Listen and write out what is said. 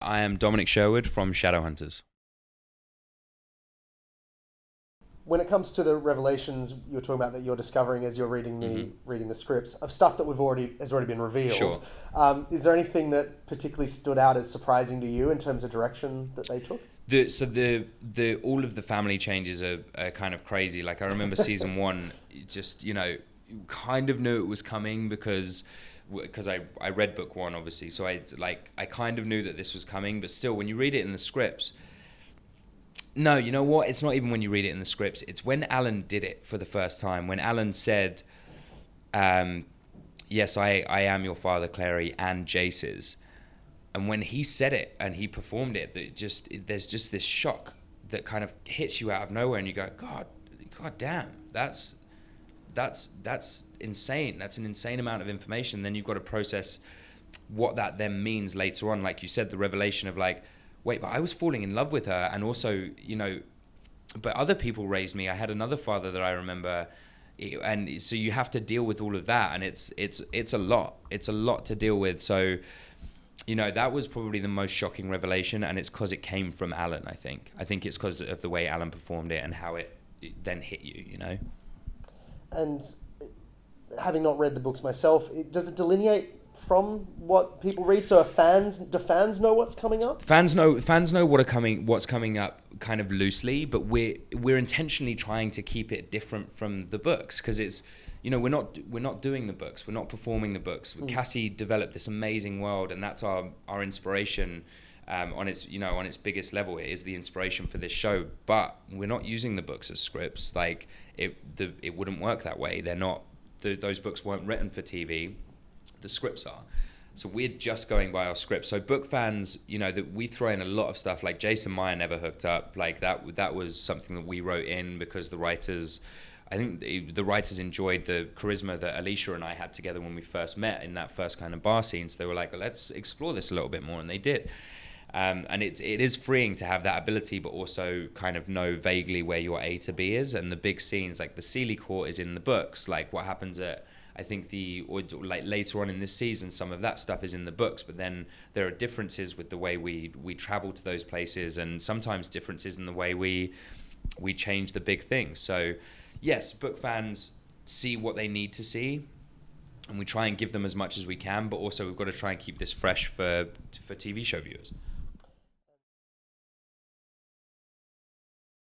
I am Dominic Sherwood from Shadowhunters. When it comes to the revelations you're talking about that you're discovering as you're reading the scripts of stuff that has already been revealed, Sure. is there anything that particularly stood out as surprising to you in terms of direction that they took? The all of the family changes are kind of crazy. Like I remember season one, just kind of knew it was coming because I read book one obviously, so I kind of knew that this was coming. But still, when you read it in the scripts, no, you know what? It's not even when you read it in the scripts. It's when Alan did it for the first time. When Alan said, "Yes, I am your father, Clary, and Jace's." And when he said it and he performed it, there's just this shock that kind of hits you out of nowhere, and you go, God damn, that's insane. That's an insane amount of information. Then you've got to process what that then means later on. Like you said, the revelation of like, wait, but I was falling in love with her, and also, but other people raised me. I had another father that I remember, and so you have to deal with all of that, and it's a lot. It's a lot to deal with. So, that was probably the most shocking revelation, and it's because it came from Alan. I think it's because of the way Alan performed it and how it then hit you. And having not read the books myself, does it delineate from what people read? So do fans know what's coming up? Fans know what's coming up kind of loosely, but we're intentionally trying to keep it different from the books because it's we're not doing the books, we're not performing the books. Cassie developed this amazing world, and that's our inspiration on its biggest level. It is the inspiration for this show, but we're not using the books as scripts. Like it wouldn't work that way. They're not. Those books weren't written for TV. The scripts are. So we're just going by our scripts. So book fans, that we throw in a lot of stuff. Like Jason Meyer never hooked up. Like that was something that we wrote in because the writers, I think the writers enjoyed the charisma that Alicia and I had together when we first met in that first kind of bar scene. So they were like, let's explore this a little bit more, and they did. And it is freeing to have that ability, but also kind of know vaguely where your A to B is. And the big scenes, like the Sealy Court, is in the books. Like what happens at, I think like later on in this season, some of that stuff is in the books. But then there are differences with the way we travel to those places, and sometimes differences in the way we change the big things. So yes, book fans see what they need to see, and we try and give them as much as we can. But also we've got to try and keep this fresh for TV show viewers.